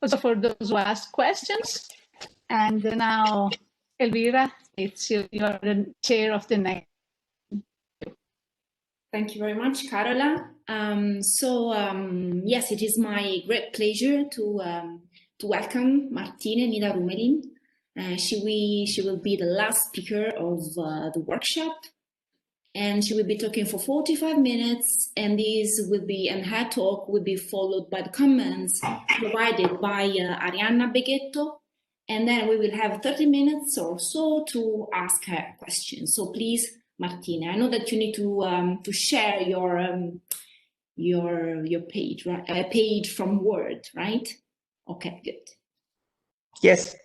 also for those who ask questions. And now, Elvira, it's you. You're the chair of the next. Thank you very much, Carola. Yes, it is my great pleasure to welcome Martine Nida-Ruemelin. She will be the last speaker of the workshop, and she will be talking for 45 minutes, and her talk will be followed by the comments provided by Arianna Beghetto, and then we will have 30 minutes or so to ask her questions. So please, Martine, I know that you need to share your page, right? A page from Word, right? Okay, good. Yes.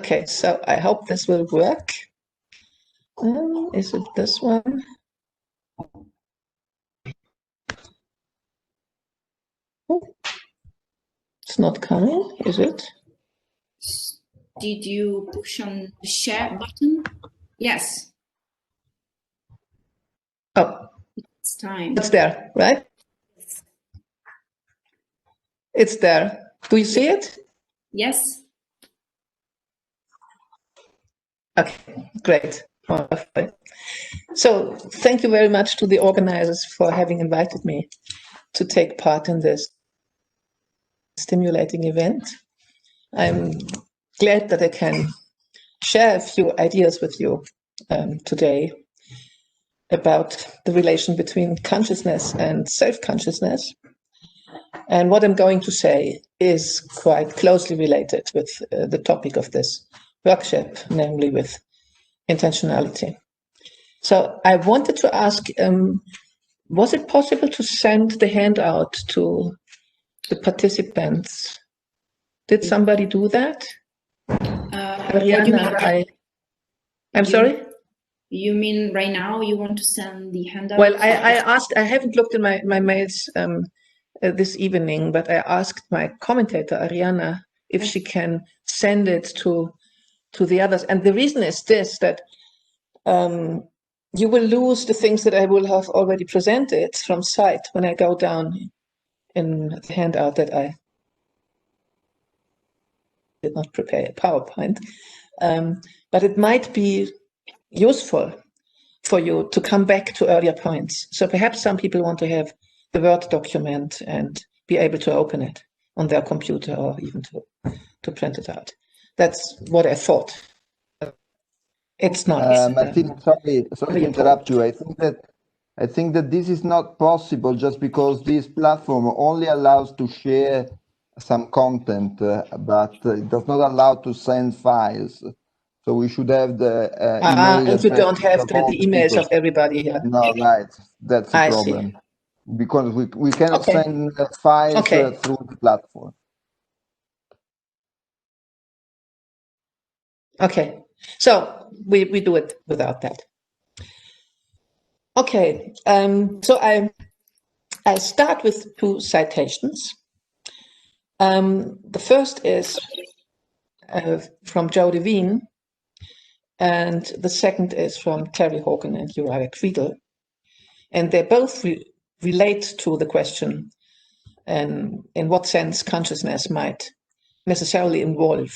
Okay, so I hope this will work. Is it this one? Oh, it's not coming, is it? Did you push on the share button? Yes. Oh, it's time. It's there, right? It's there. Do you see it? Yes. Okay, great. Wonderful. So thank you very much to the organizers for having invited me to take part in this stimulating event. I'm glad that I can share a few ideas with you today about the relation between consciousness and self-consciousness. And what I'm going to say is quite closely related with the topic of this workshop, namely with intentionality. So I wanted to ask, was it possible to send the handout to the participants? Did somebody do that? Arianna, I'm sorry? You mean right now you want to send the handout? Well, I asked, I haven't looked in my mails this evening, but I asked my commentator, Arianna, if she can send it to the others. And the reason is this, that you will lose the things that I will have already presented from sight when I go down in the handout that I did not prepare a PowerPoint. But it might be useful for you to come back to earlier points. So perhaps some people want to have the Word document and be able to open it on their computer or even to print it out. That's what I thought. It's not. Martine, sorry to interrupt you. I think that this is not possible just because this platform only allows to share some content, but it does not allow to send files. So we should have the email. And you don't have the emails of everybody here. No, right. That's the problem. See. Because we cannot send files through the platform. Okay, so we do it without that. Okay, so I start with two citations. The first is from Joe Devine, and the second is from Terry Hogan and Uriah Creedle. And they both relate to the question in what sense consciousness might necessarily involve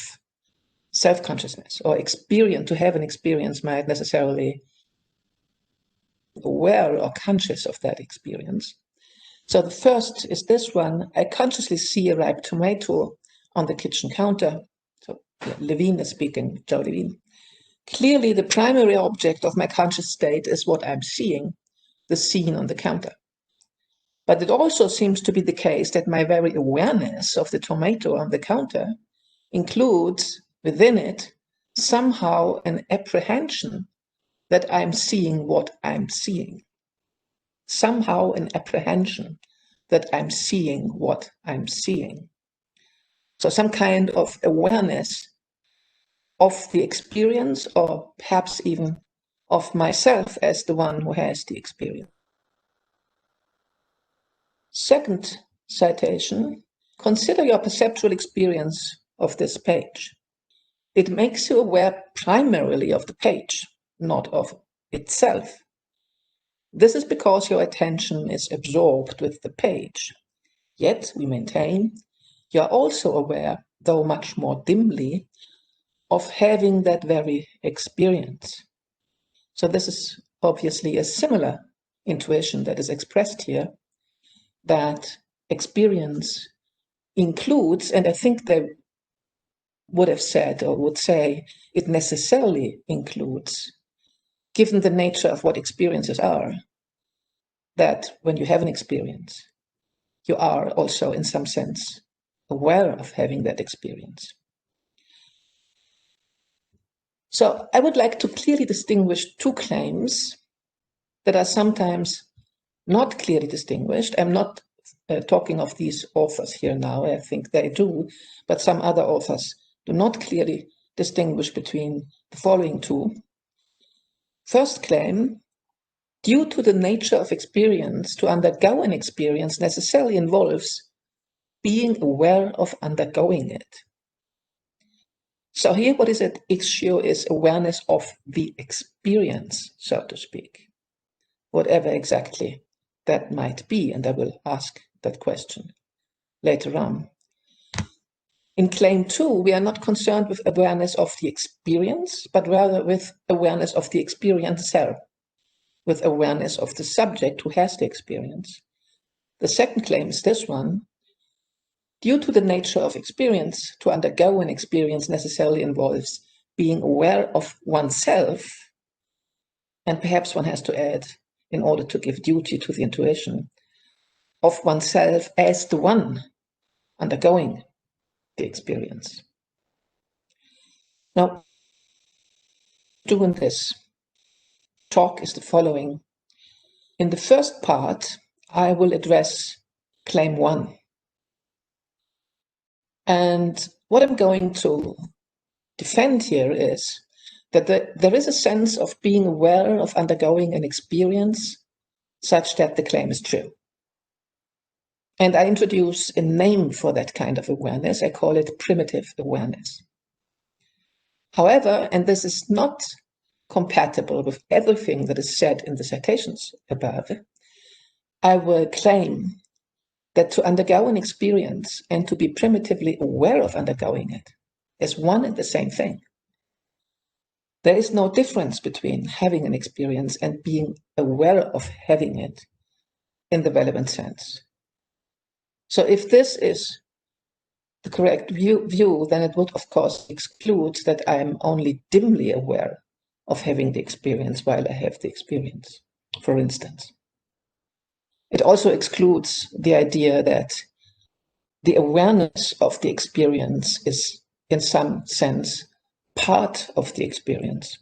self-consciousness, or to have an experience might necessarily be aware or conscious of that experience. So the first is this one: I consciously see a ripe tomato on the kitchen counter. So Levine is speaking, Joe Levine. Clearly the primary object of my conscious state is what I'm seeing, the scene on the counter. But it also seems to be the case that my very awareness of the tomato on the counter includes within it somehow an apprehension that I'm seeing what I'm seeing. Somehow an apprehension that I'm seeing what I'm seeing. So some kind of awareness of the experience, or perhaps even of myself as the one who has the experience. Second citation: consider your perceptual experience of this page. It makes you aware primarily of the page, not of itself. This is because your attention is absorbed with the page. Yet, we maintain, you are also aware, though much more dimly, of having that very experience. So this is obviously a similar intuition that is expressed here, that experience includes, and I think they would have said or would say it necessarily includes, given the nature of what experiences are, that when you have an experience, you are also in some sense aware of having that experience. So I would like to clearly distinguish two claims that are sometimes not clearly distinguished. I'm not talking of these authors here now. I think they do, but some other authors do not clearly distinguish between the following two. First claim, due to the nature of experience, to undergo an experience necessarily involves being aware of undergoing it. So here what is at issue is awareness of the experience, so to speak, whatever exactly that might be, and I will ask that question later on. In claim 2, we are not concerned with awareness of the experience, but rather with awareness of the experiencer, with awareness of the subject who has the experience. The second claim is this one. Due to the nature of experience, to undergo an experience necessarily involves being aware of oneself, and perhaps one has to add, in order to give duty to the intuition, of oneself as the one undergoing the experience. Now, doing this talk is the following. In the first part, I will address claim 1. And what I'm going to defend here is that there is a sense of being aware of undergoing an experience such that the claim is true. And I introduce a name for that kind of awareness. I call it primitive awareness. However, and this is not compatible with everything that is said in the citations above, I will claim that to undergo an experience and to be primitively aware of undergoing it is one and the same thing. There is no difference between having an experience and being aware of having it in the relevant sense. So if this is the correct view, then it would, of course, exclude that I am only dimly aware of having the experience while I have the experience, for instance. It also excludes the idea that the awareness of the experience is, in some sense, part of the experience.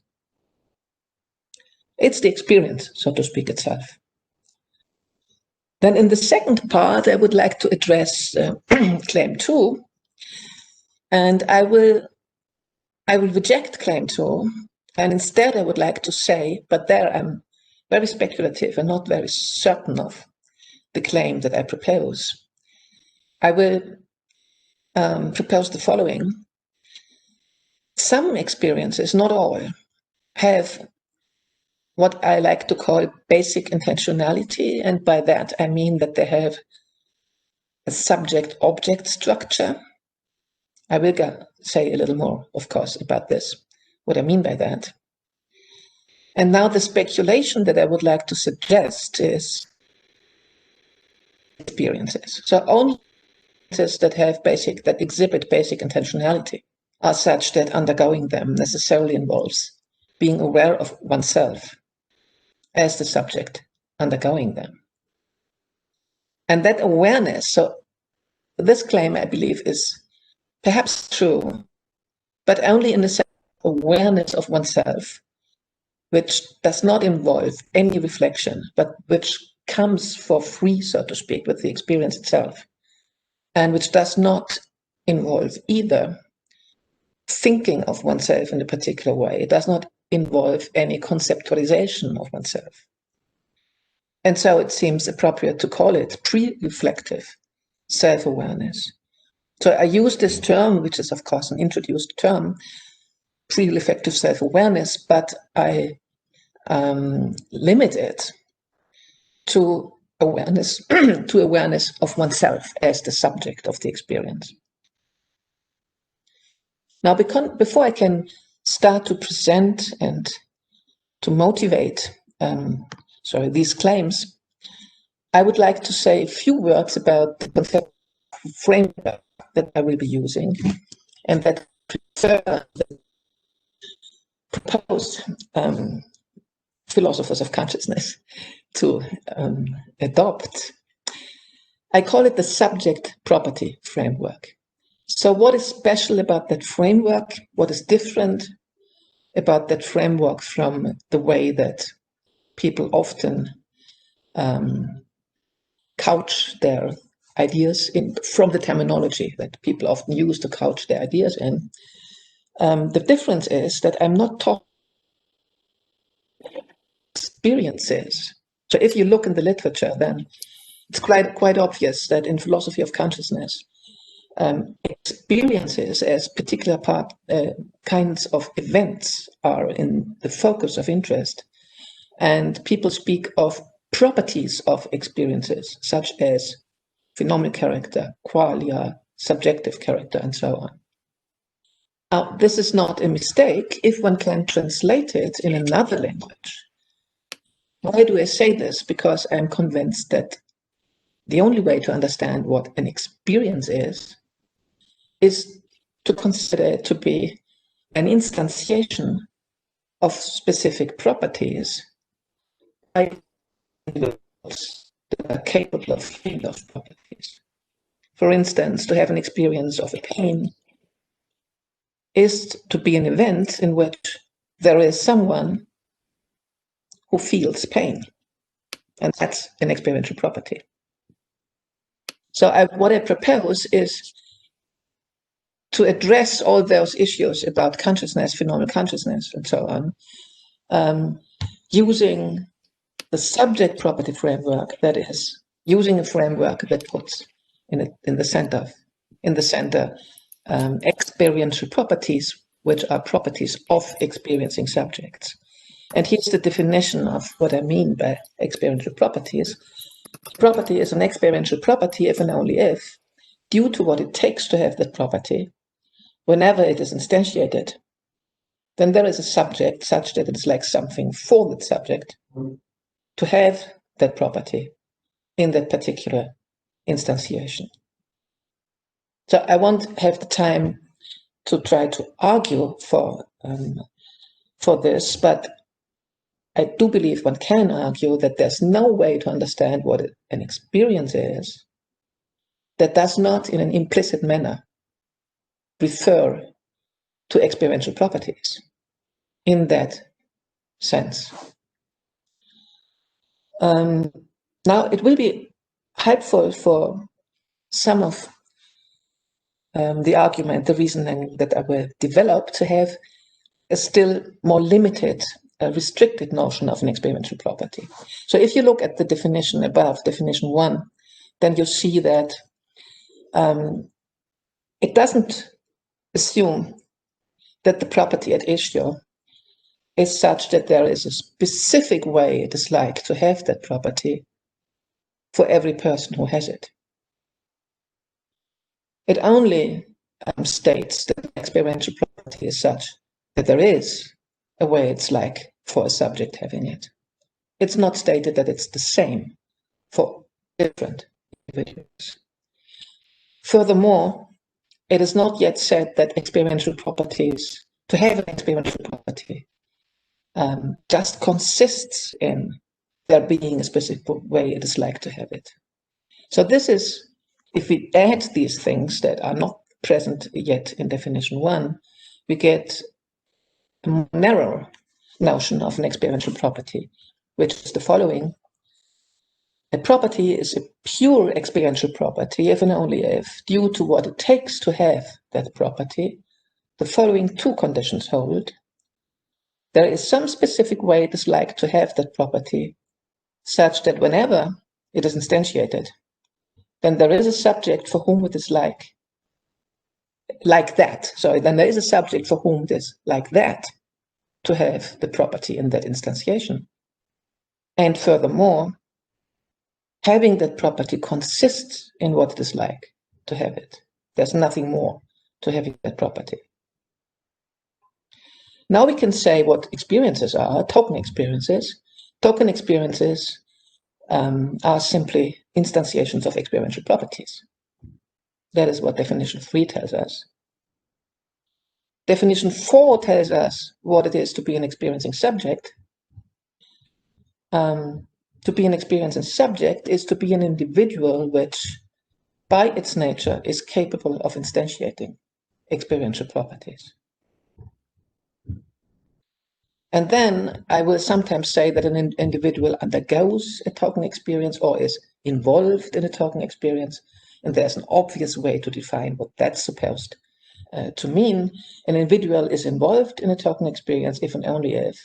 It's the experience, so to speak, itself. Then in the second part, I would like to address claim 2, and I will reject claim 2, and instead I would like to say, but there I'm very speculative and not very certain of the claim that I propose. I will propose the following. Some experiences, not all, have what I like to call basic intentionality, and by that I mean that they have a subject-object structure. I will say a little more, of course, about this, what I mean by that. And now the speculation that I would like to suggest is experiences. So only experiences that exhibit basic intentionality are such that undergoing them necessarily involves being aware of oneself as the subject undergoing them. And that awareness, so this claim, I believe, is perhaps true, but only in the sense of awareness of oneself, which does not involve any reflection, but which comes for free, so to speak, with the experience itself, and which does not involve either thinking of oneself in a particular way. It does not involve any conceptualization of oneself. And so it seems appropriate to call it pre-reflective self-awareness. So I use this term, which is of course an introduced term, pre-reflective self-awareness, but I limit it to awareness to awareness of oneself as the subject of the experience. Now, before I can start to present and to motivate these claims, I would like to say a few words about the concept framework that I will be using and that proposed philosophers of consciousness to adopt. I call it the subject property framework. So what is special about that framework? What is different about that framework from the way that people often couch their ideas from the terminology that people often use to couch their ideas in? The difference is that I'm not talking experiences. So if you look in the literature, then it's quite obvious that in philosophy of consciousness, experiences as particular kinds of events are in the focus of interest, and people speak of properties of experiences, such as phenomenal character, qualia, subjective character, and so on. Now, this is not a mistake if one can translate it in another language. Why do I say this? Because I'm convinced that the only way to understand what an experience is to consider it to be an instantiation of specific properties by individuals that are capable of feeling those properties. For instance, to have an experience of a pain is to be an event in which there is someone who feels pain, and that's an experiential property. So what I propose is to address all those issues about consciousness, phenomenal consciousness, and so on, using the subject property framework, that is, using a framework that puts in the center experiential properties, which are properties of experiencing subjects. And here's the definition of what I mean by experiential properties. Property is an experiential property if and only if, due to what it takes to have that property, whenever it is instantiated, then there is a subject such that it is like something for that subject to have that property in that particular instantiation. So I won't have the time to try to argue for this, but I do believe one can argue that there's no way to understand what an experience is that does not, in an implicit manner, refer to experiential properties in that sense. Now, it will be helpful for some of the argument, the reasoning that I will develop, to have a still more limited, restricted notion of an experiential property. So if you look at the definition above, definition 1, then you see that it doesn't assume that the property at issue is such that there is a specific way it is like to have that property for every person who has it. It only states that experiential property is such that there is a way it's like for a subject having it. It's not stated that it's the same for different individuals. Furthermore, it is not yet said that experiential properties, to have an experiential property, just consists in there being a specific way it is like to have it. So this is, if we add these things that are not present yet in definition 1, we get a more narrow notion of an experiential property, which is the following. A property is a pure experiential property if and only if, due to what it takes to have that property, the following 2 conditions hold. There is some specific way it is like to have that property, such that whenever it is instantiated, then there is a subject for whom it is like that. So then there is a subject for whom it is like that to have the property in that instantiation. And furthermore, having that property consists in what it is like to have it. There's nothing more to having that property. Now we can say what experiences are, token experiences. Token experiences are simply instantiations of experiential properties. That is what definition 3 tells us. Definition 4 tells us what it is to be an experiencing subject. To be an experiencing subject is to be an individual which, by its nature, is capable of instantiating experiential properties. And then I will sometimes say that an individual undergoes a token experience or is involved in a token experience. And there's an obvious way to define what that's supposed to mean. An individual is involved in a token experience if and only if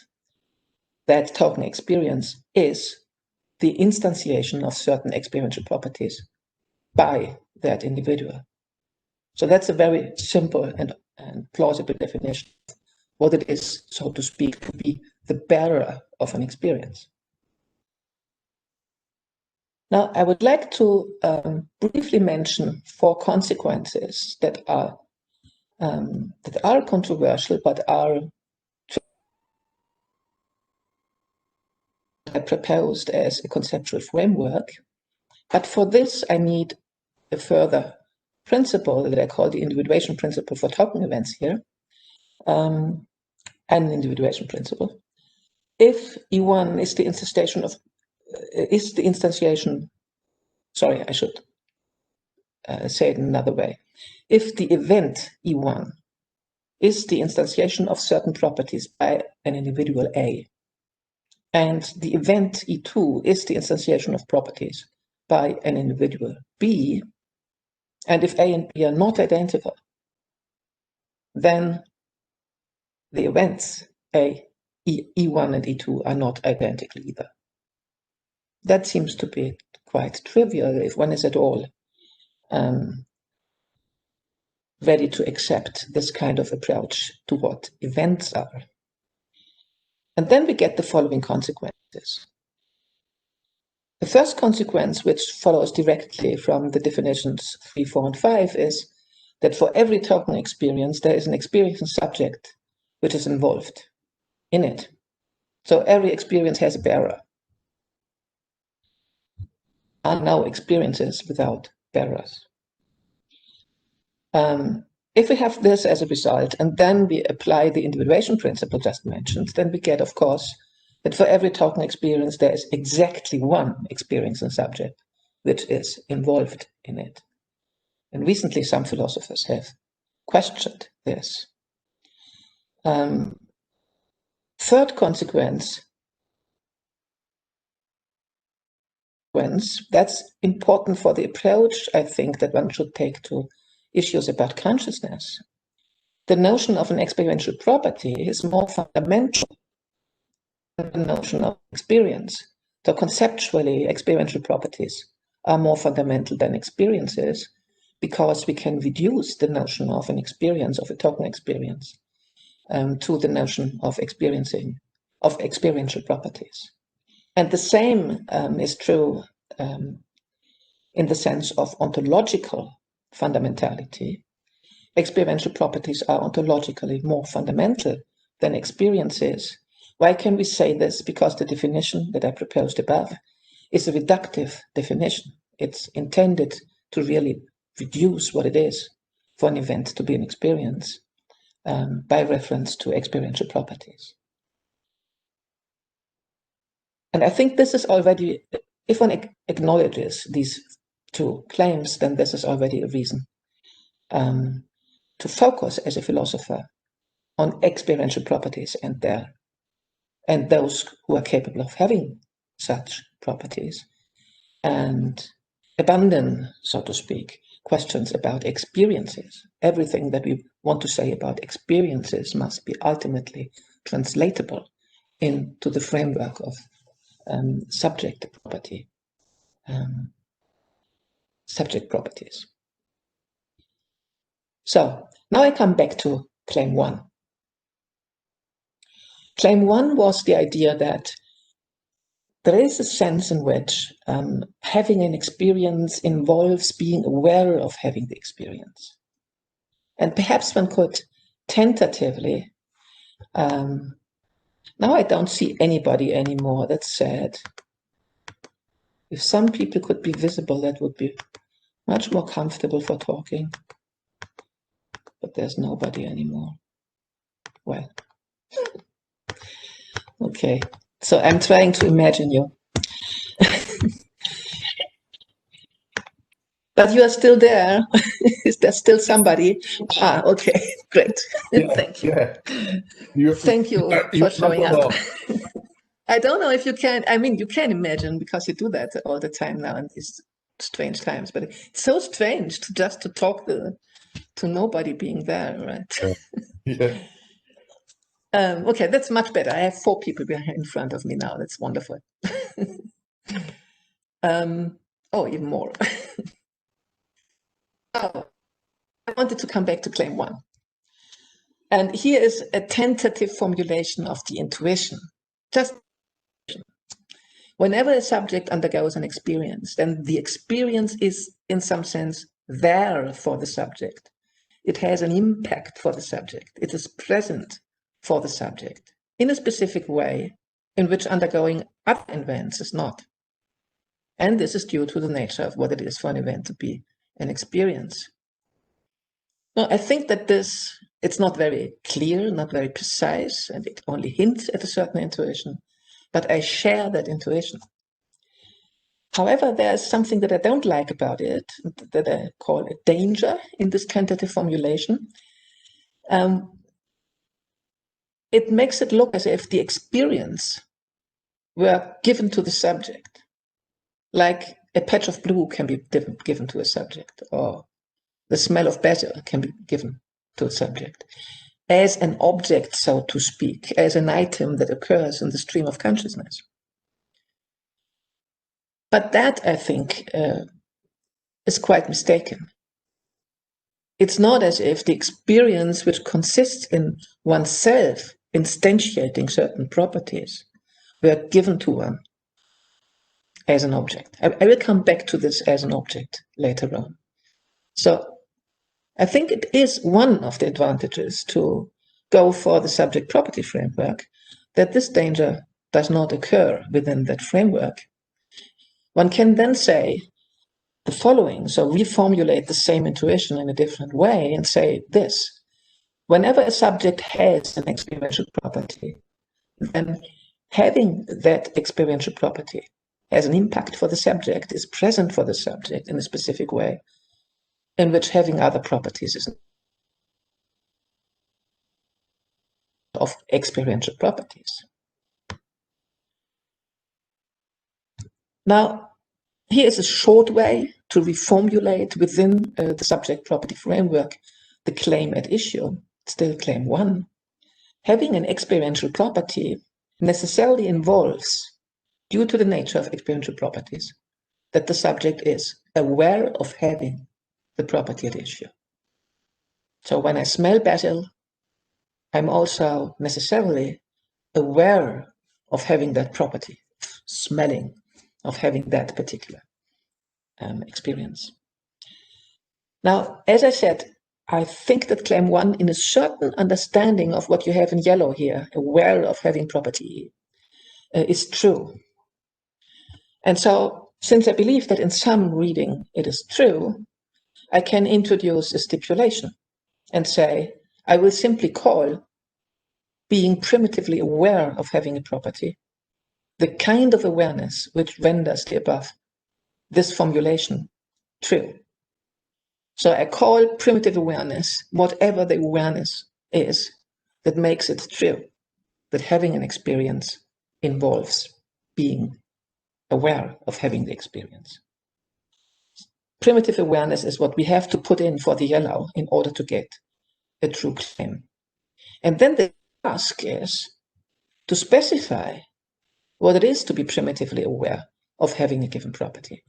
that token experience is the instantiation of certain experiential properties by that individual. So that's a very simple and plausible definition of what it is, so to speak, to be the bearer of an experience. Now, I would like to briefly mention 4 consequences that are controversial, but are proposed as a conceptual framework. But for this, I need a further principle that I call the individuation principle for token events here, an individuation principle. If E1 is the instantiation, sorry, I should say it another way. If the event E1 is the instantiation of certain properties by an individual A, and the event E2 is the instantiation of properties by an individual B, and if A and B are not identical, then the events E1 and E2 are not identical either. That seems to be quite trivial if one is at all ready to accept this kind of approach to what events are. And then we get the following consequences. The first consequence, which follows directly from the definitions 3, 4, and 5, is that for every token experience, there is an experiencing subject which is involved in it. So every experience has a bearer. Are now experiences without bearers. If we have this as a result, and then we apply the individuation principle just mentioned, then we get, of course, that for every token experience, there is exactly one experiencing subject which is involved in it. And recently, some philosophers have questioned this. Third consequence, that's important for the approach, I think, that one should take to issues about consciousness. The notion of an experiential property is more fundamental than the notion of experience. So conceptually, experiential properties are more fundamental than experiences because we can reduce the notion of an experience, of a token experience, to the notion of experiencing, of experiential properties. And the same is true in the sense of ontological fundamentality. Experiential properties are ontologically more fundamental than experiences. Why can we say this? Because the definition that I proposed above is a reductive definition. It's intended to really reduce what it is for an event to be an experience by reference to experiential properties. And I think this is already, if one acknowledges these 2 claims, then this is already a reason to focus as a philosopher on experiential properties and those who are capable of having such properties, and abandon, so to speak, questions about experiences. Everything that we want to say about experiences must be ultimately translatable into the framework of subject properties. So now I come back to claim 1. Claim 1 was the idea that there is a sense in which having an experience involves being aware of having the experience. And perhaps one could tentatively, now I don't see anybody anymore, that's sad. If some people could be visible, that would be much more comfortable for talking. But there's nobody anymore. Well, okay. So I'm trying to imagine you. But you are still there. Is there still somebody? Ah, okay, great. Yeah, Thank you. Yeah. Thank you You're for showing not up. I don't know if you can, I mean, you can imagine because you do that all the time now in these strange times, but it's so strange to just to talk to nobody being there, right? Yeah. Okay, that's much better. I have 4 people behind in front of me now. That's wonderful. Oh, even more. Oh, I wanted to come back to claim 1. And here is a tentative formulation of the intuition. Just whenever a subject undergoes an experience, then the experience is, in some sense, there for the subject. It has an impact for the subject. It is present for the subject in a specific way in which undergoing other events is not. And this is due to the nature of what it is for an event to be an experience. Now, I think that it's not very clear, not very precise, and it only hints at a certain intuition, but I share that intuition. However, there's something that I don't like about it, that I call a danger in this tentative formulation. It makes it look as if the experience were given to the subject, like a patch of blue can be given to a subject, or the smell of basil can be given to a subject, as an object, so to speak, as an item that occurs in the stream of consciousness. But that, I think, is quite mistaken. It's not as if the experience which consists in oneself instantiating certain properties were given to one as an object. I will come back to this as an object later on. So I think it is one of the advantages to go for the subject property framework, that this danger does not occur within that framework. One can then say the following, so reformulate the same intuition in a different way and say this: whenever a subject has an experiential property, then having that experiential property has an impact for the subject, is present for the subject in a specific way, in which having other properties is of experiential properties. Now, here is a short way to reformulate within the subject property framework the claim at issue, still claim 1. Having an experiential property necessarily involves, due to the nature of experiential properties, that the subject is aware of having the property at issue. So when I smell basil, I'm also necessarily aware of having that property, smelling, of having that particular experience. Now, as I said, I think that claim 1, in a certain understanding of what you have in yellow here, aware of having property, is true. And so, since I believe that in some reading it is true, I can introduce a stipulation and say, I will simply call being primitively aware of having a property the kind of awareness which renders the above, this formulation, true. So I call primitive awareness whatever the awareness is that makes it true, that having an experience involves being aware of having the experience. Primitive awareness is what we have to put in for the yellow in order to get a true claim. And then the task is to specify what it is to be primitively aware of having a given property.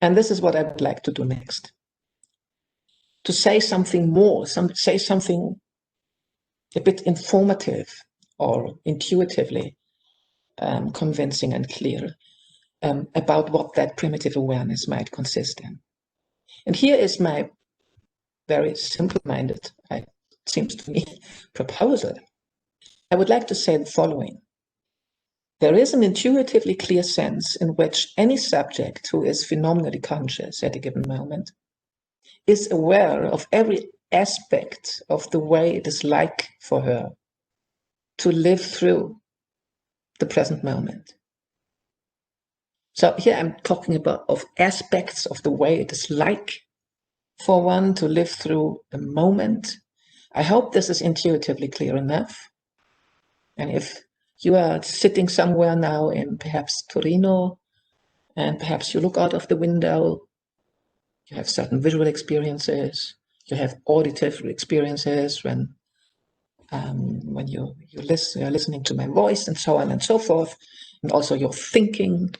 And this is what I would like to do next. To say something more, say something a bit informative or intuitively convincing and clear about what that primitive awareness might consist in. And here is my very simple-minded, it seems to me, proposal. I would like to say the following. There is an intuitively clear sense in which any subject who is phenomenally conscious at a given moment is aware of every aspect of the way it is like for her to live through the present moment. So here I'm talking about of aspects of the way it is like for one to live through a moment. I hope this is intuitively clear enough. And if you are sitting somewhere now in perhaps Torino, and perhaps you look out of the window, you have certain visual experiences, you have auditive experiences when you're listening to my voice and so on and so forth, and also your thinking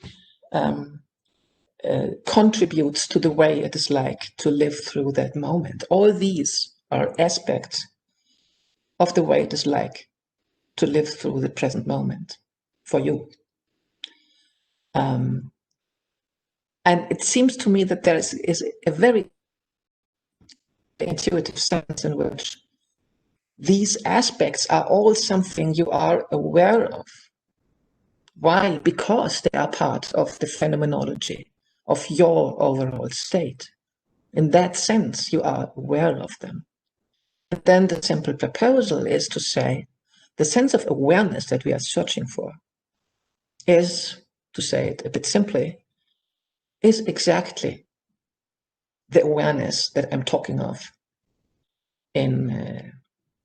contributes to the way it is like to live through that moment. All these are aspects of the way it is like to live through the present moment for you. And it seems to me that there is a very intuitive sense in which these aspects are all something you are aware of. Why? Because they are part of the phenomenology of your overall state. In that sense, you are aware of them. And then the simple proposal is to say, the sense of awareness that we are searching for is, to say it a bit simply, is exactly the awareness that I'm talking of in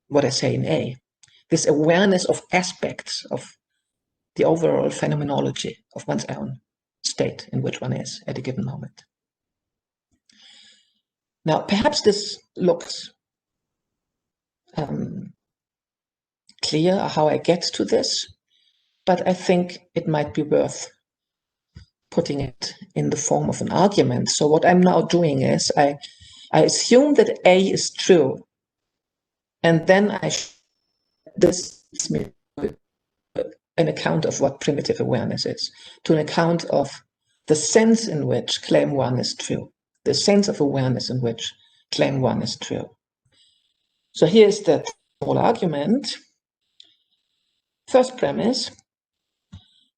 what I say in A. This awareness of aspects of the overall phenomenology of one's own state in which one is at a given moment. Now, perhaps this looks clear how I get to this, but I think it might be worth putting it in the form of an argument. So what I'm now doing is I assume that A is true, and then this gives me an account of what primitive awareness is, to an account of the sense in which claim one is true, the sense of awareness in which claim one is true. So here's the whole argument. First premise,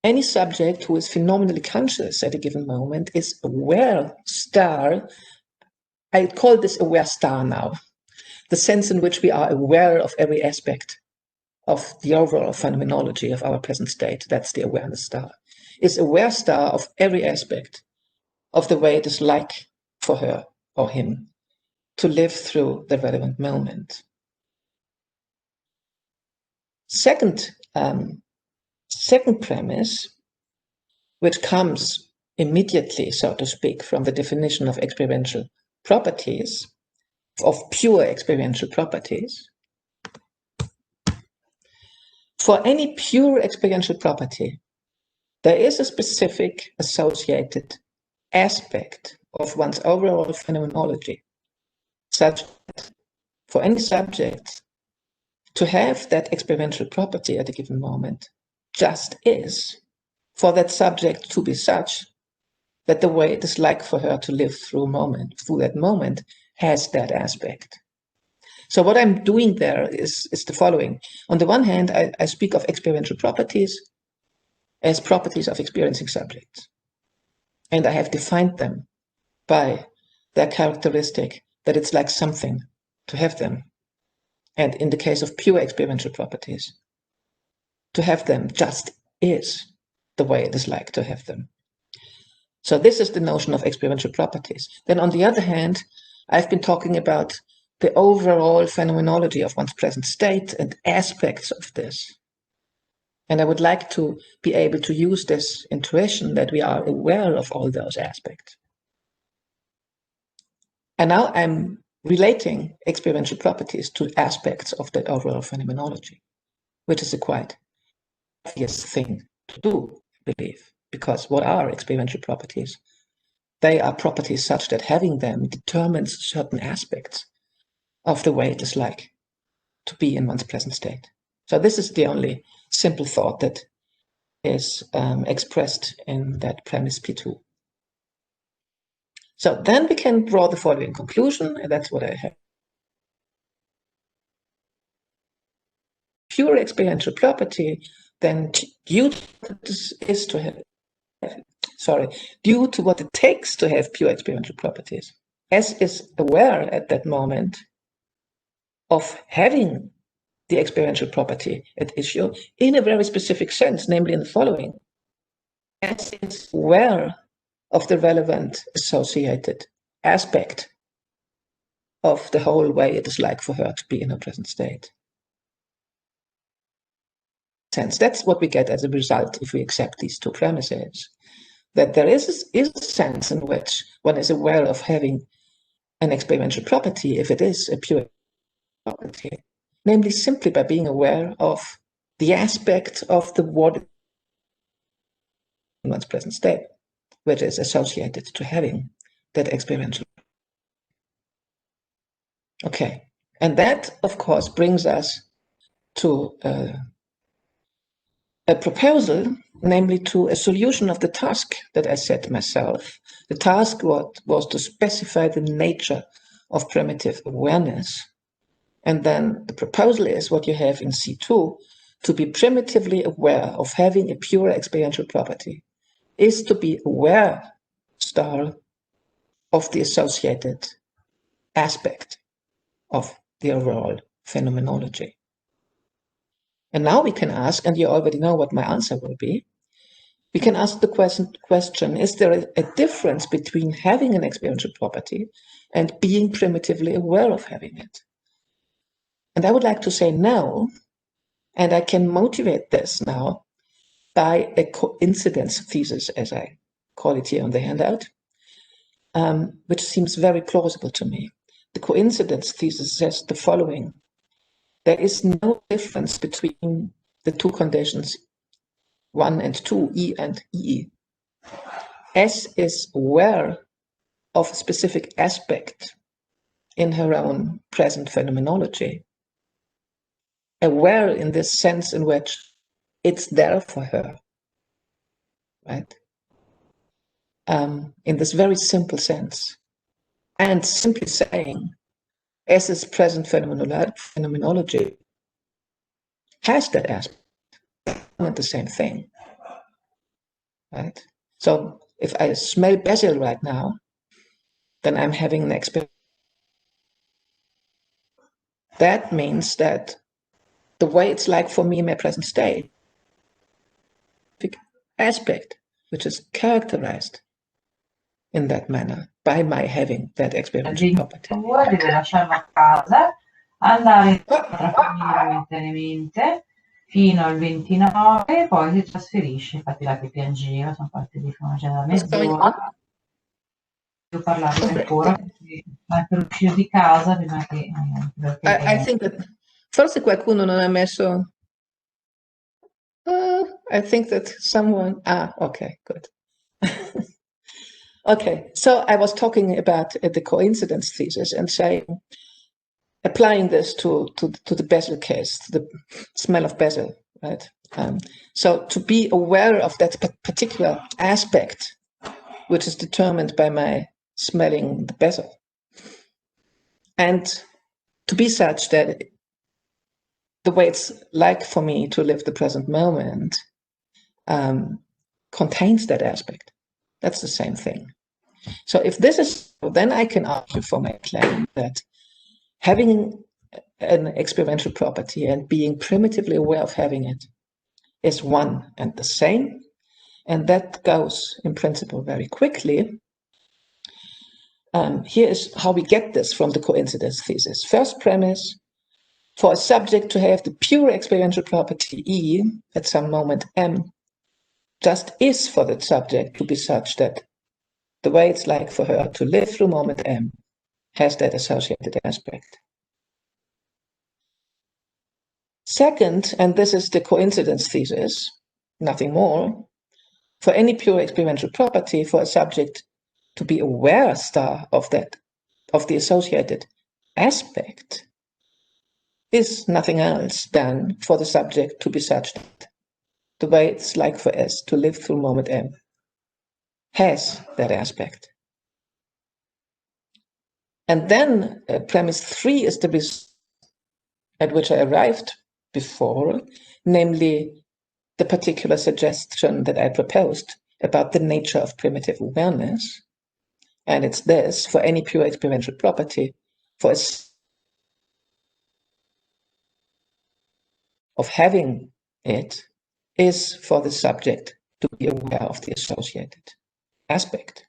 any subject who is phenomenally conscious at a given moment is aware star. I call this aware star now, the sense in which we are aware of every aspect of the overall phenomenology of our present state. That's the awareness star. Is aware star of every aspect of the way it is like for her or him to live through the relevant moment. Second premise, which comes immediately, so to speak, from the definition of experiential properties, of pure experiential properties. For any pure experiential property, there is a specific associated aspect of one's overall phenomenology, such that for any subject to have that experiential property at a given moment just is for that subject to be such that the way it is like for her to live through that moment has that aspect. So what I'm doing there is the following. On the one hand, I speak of experiential properties as properties of experiencing subjects. And I have defined them by their characteristic that it's like something to have them. And in the case of pure experiential properties, to have them just is the way it is like to have them. So this is the notion of experiential properties. Then on the other hand, I've been talking about the overall phenomenology of one's present state and aspects of this. And I would like to be able to use this intuition that we are aware of all those aspects. And now I'm relating experiential properties to aspects of that overall phenomenology, which is a quite obvious thing to do, I believe, because what are experiential properties? They are properties such that having them determines certain aspects of the way it is like to be in one's present state. So this is the only simple thought that is expressed in that premise P2. So then we can draw the following conclusion, and that's what I have. Pure experiential property, then due to what it takes to have pure experiential properties, S is aware at that moment of having the experiential property at issue in a very specific sense, namely in the following. S is aware of the relevant associated aspect of the whole way it is like for her to be in her present state. That's what we get as a result if we accept these two premises, that there is a sense in which one is aware of having an experiential property if it is a pure property, namely simply by being aware of the aspect of the what in one's present state, which is associated to having that experiential. Okay, and that, of course, brings us to a proposal, namely to a solution of the task that I set myself. The task was to specify the nature of primitive awareness. And then the proposal is what you have in C2, to be primitively aware of having a pure experiential property is to be aware, star, of the associated aspect of the overall phenomenology. And now we can ask, and you already know what my answer will be, we can ask the question, is there a difference between having an experiential property and being primitively aware of having it? And I would like to say no, and I can motivate this now by a coincidence thesis, as I call it here on the handout, which seems very plausible to me. The coincidence thesis says the following. There is no difference between the two conditions 1 and 2, E and EE. S is aware of a specific aspect in her own present phenomenology. Aware in this sense in which it's there for her, right? In this very simple sense. And simply saying, S's present phenomenology has that aspect, not the same thing, right? So if I smell basil right now, then I'm having an experience. That means that the way it's like for me in my present state, aspect, which is characterized in that manner by my having that experiential property. Deve lasciarlo a casa, andare tra famiglia momentaneamente fino al 29, poi si trasferisce. Infatti là che piangeva, sono partiti fino a mezz'ora. Devo parlarne ancora per uscire di casa prima che... I think that forse qualcuno non ha messo. I think that someone. Okay, good. Okay, so I was talking about the coincidence thesis and saying, applying this to the basil case, to the smell of basil, right? So to be aware of that particular aspect, which is determined by my smelling the basil, and to be such that the way it's like for me to live the present moment contains that aspect. That's the same thing. So if this is, then I can argue for my claim that having an experiential property and being primitively aware of having it is one and the same. And that goes in principle very quickly. Here is how we get this from the coincidence thesis. First premise, for a subject to have the pure experiential property E at some moment M, just is for that subject to be such that the way it's like for her to live through moment M has that associated aspect. Second, and this is the coincidence thesis, nothing more, for any pure experiential property, for a subject to be aware star of that, of the associated aspect, is nothing else than for the subject to be such that the way it's like for us to live through moment M, has that aspect. And then premise 3 is the result at which I arrived before, namely the particular suggestion that I proposed about the nature of primitive awareness. And it's this: for any pure experiential property, for us of having it, is for the subject to be aware of the associated aspect.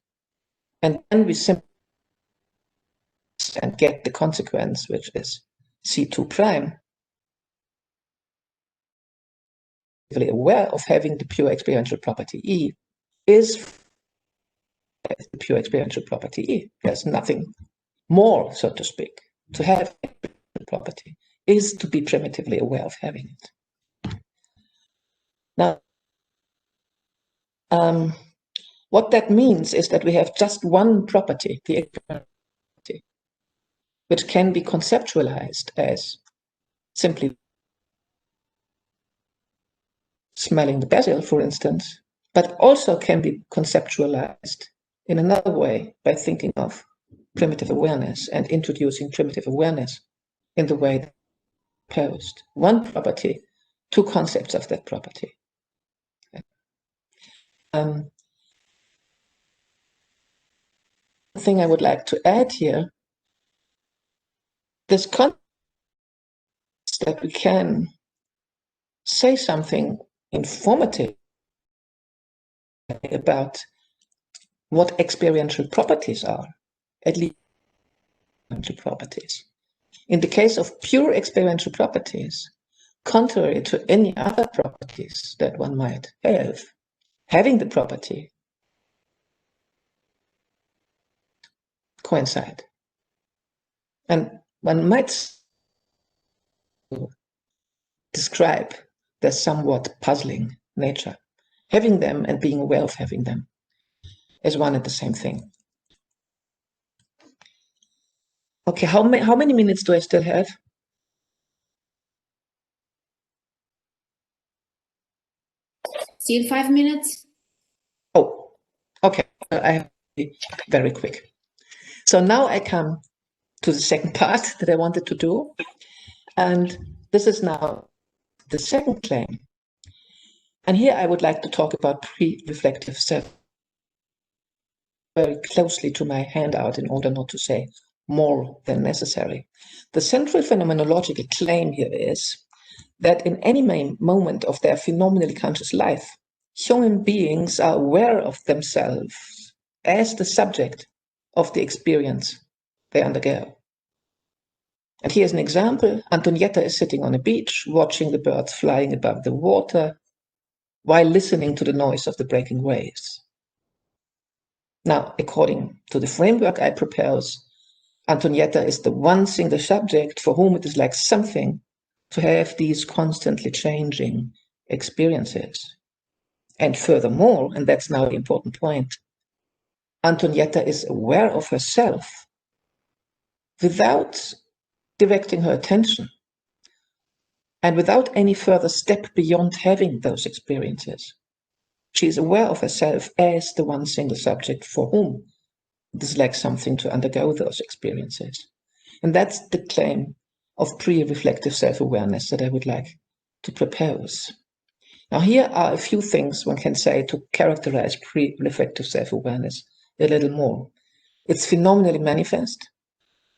And then we simply and get the consequence, which is C2 prime, aware of having the pure experiential property E is the pure experiential property E. There's nothing more, so to speak. To have a property is to be primitively aware of having it. Now, what that means is that we have just one property, the experiential property, which can be conceptualized as simply smelling the basil, for instance, but also can be conceptualized in another way by thinking of primitive awareness and introducing primitive awareness in the way posed. One property, two concepts of that property. Thing I would like to add here, this concept that we can say something informative about what experiential properties are, at least experiential properties. In the case of pure experiential properties, contrary to any other properties that one might have, having the property coincide. And one might describe their somewhat puzzling nature. Having them and being aware of having them is one and the same thing. Okay, how many minutes do I still have? Still 5 minutes? Oh, okay. I have to be very quick. So now I come to the second part that I wanted to do. And this is now the second claim. And here I would like to talk about pre-reflective self very closely to my handout in order not to say more than necessary. The central phenomenological claim here is that in any moment of their phenomenally conscious life, human beings are aware of themselves as the subject of the experience they undergo. And here's an example. Antonietta is sitting on a beach, watching the birds flying above the water, while listening to the noise of the breaking waves. Now, according to the framework I propose, Antonietta is the one single subject for whom it is like something to have these constantly changing experiences. And furthermore, and that's now the important point, Antonietta is aware of herself without directing her attention and without any further step beyond having those experiences. She is aware of herself as the one single subject for whom it is like something to undergo those experiences. And that's the claim of pre-reflective self-awareness that I would like to propose. Now, here are a few things one can say to characterize pre-reflective self-awareness a little more. It's phenomenally manifest.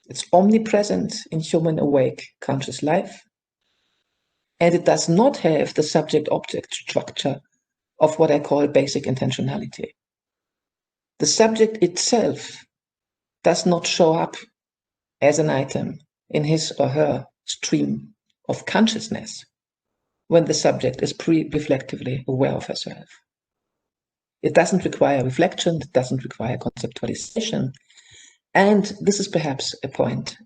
It's omnipresent in human awake conscious life. And it does not have the subject-object structure of what I call basic intentionality. The subject itself does not show up as an item in his or her stream of consciousness when the subject is pre-reflectively aware of herself. It doesn't require reflection, it doesn't require conceptualization, and this is perhaps a point.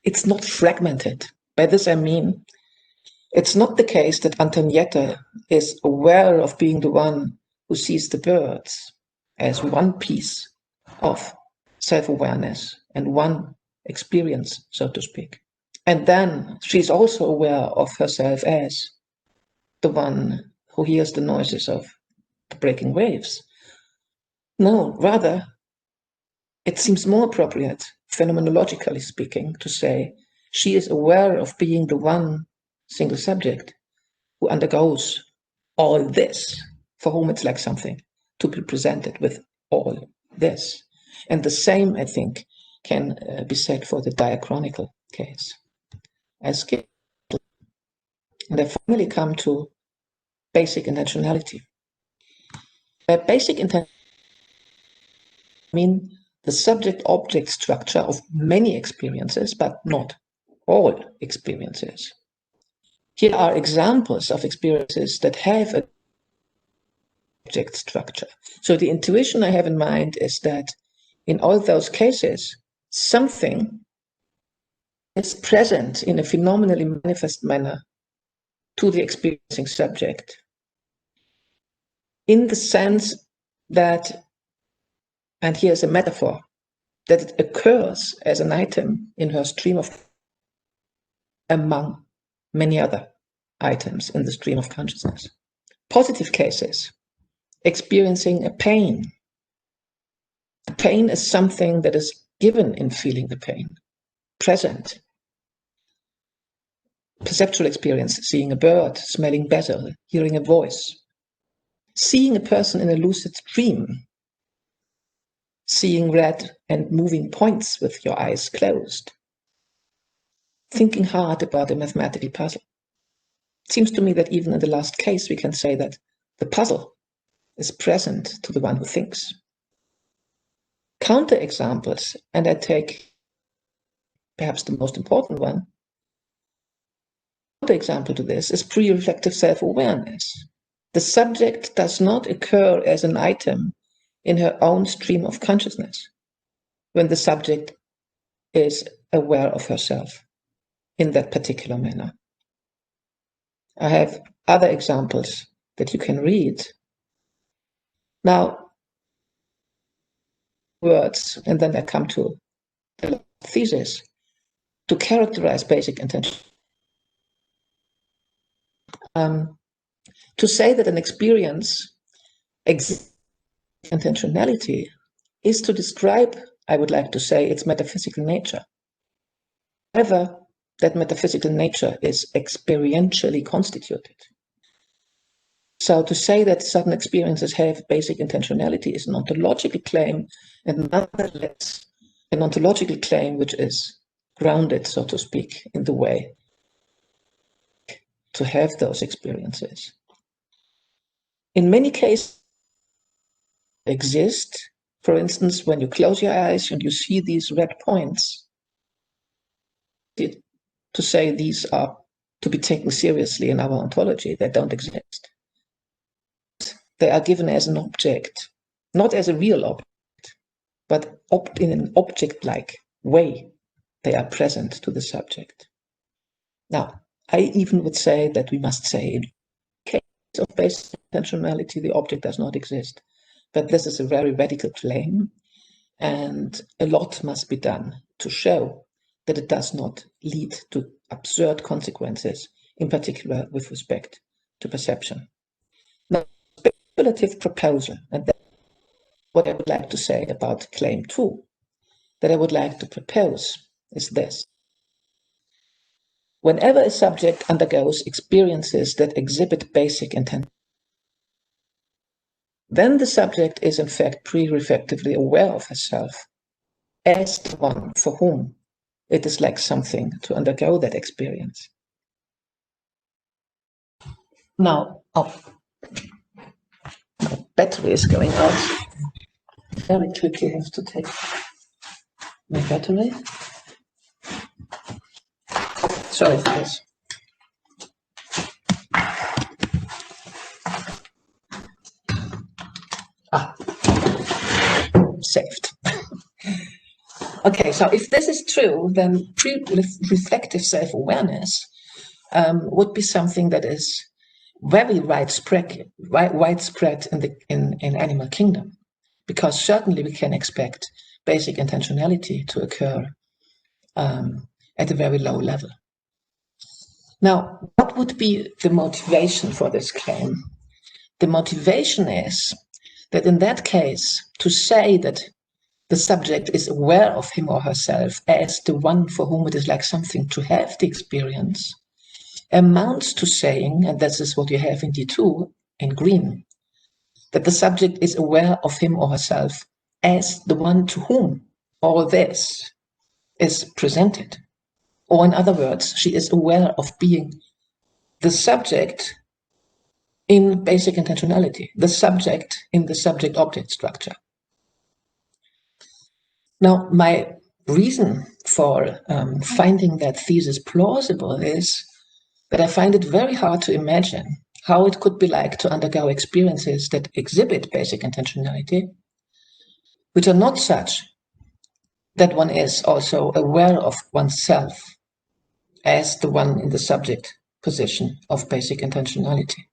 It's not fragmented. By this I mean, it's not the case that Antonietta is aware of being the one who sees the birds as one piece of self-awareness and one experience, so to speak. And then she's also aware of herself as the one who hears the noises of the breaking waves. No, rather, it seems more appropriate, phenomenologically speaking, to say she is aware of being the one single subject who undergoes all this, for whom it's like something to be presented with all this. And the same, I think, can be said for the diachronical case. And I finally come to basic intentionality. By basic intentionality, I mean the subject-object structure of many experiences, but not all experiences. Here are examples of experiences that have an object structure. So the intuition I have in mind is that in all those cases, something is present in a phenomenally manifest manner to the experiencing subject, in the sense that, and here's a metaphor, that it occurs as an item in her stream of, among many other items in the stream of consciousness. Positive cases, experiencing a pain. The pain is something that is given in feeling the pain, present. Perceptual experience, seeing a bird, smelling basil, hearing a voice. Seeing a person in a lucid dream, seeing red and moving points with your eyes closed. Thinking hard about a mathematical puzzle. It seems to me that even in the last case, we can say that the puzzle is present to the one who thinks. Counter examples, and I take perhaps the most important one. Counter example to this is pre-reflective self-awareness. The subject does not occur as an item in her own stream of consciousness when the subject is aware of herself in that particular manner. I have other examples that you can read. Now, words, and then I come to the thesis, to characterize basic intention. To say that an experience exists intentionality is to describe, I would like to say, its metaphysical nature. However, that metaphysical nature is experientially constituted. So to say that certain experiences have basic intentionality is an ontological claim, and nonetheless an ontological claim which is grounded, so to speak, in the way to have those experiences. In many cases, exist. For instance, when you close your eyes and you see these red points, to say these are to be taken seriously in our ontology, they don't exist. They are given as an object, not as a real object, but in an object-like way. They are present to the subject. Now, I even would say that we must say in case of basic intentionality, the object does not exist. But this is a very radical claim, and a lot must be done to show that it does not lead to absurd consequences, in particular with respect to perception. Now, speculative proposal, and that's what I would like to say about claim 2, that I would like to propose is this. Whenever a subject undergoes experiences that exhibit basic intent, then the subject is in fact pre-reflectively aware of herself as the one for whom it is like something to undergo that experience. Now, my battery is going out. Very quickly have to take my battery. Sorry for this. Saved. Okay, so if this is true, then pre-reflective self-awareness would be something that is very widespread in animal kingdom, because certainly we can expect basic intentionality to occur at a very low level. Now, what would be the motivation for this claim? The motivation is that in that case, to say that the subject is aware of him or herself as the one for whom it is like something to have the experience amounts to saying, and this is what you have in D2 in green, that the subject is aware of him or herself as the one to whom all this is presented. Or in other words, she is aware of being the subject in basic intentionality, the subject in the subject-object structure. Now, my reason for finding that thesis plausible is that I find it very hard to imagine how it could be like to undergo experiences that exhibit basic intentionality, which are not such that one is also aware of oneself as the one in the subject position of basic intentionality.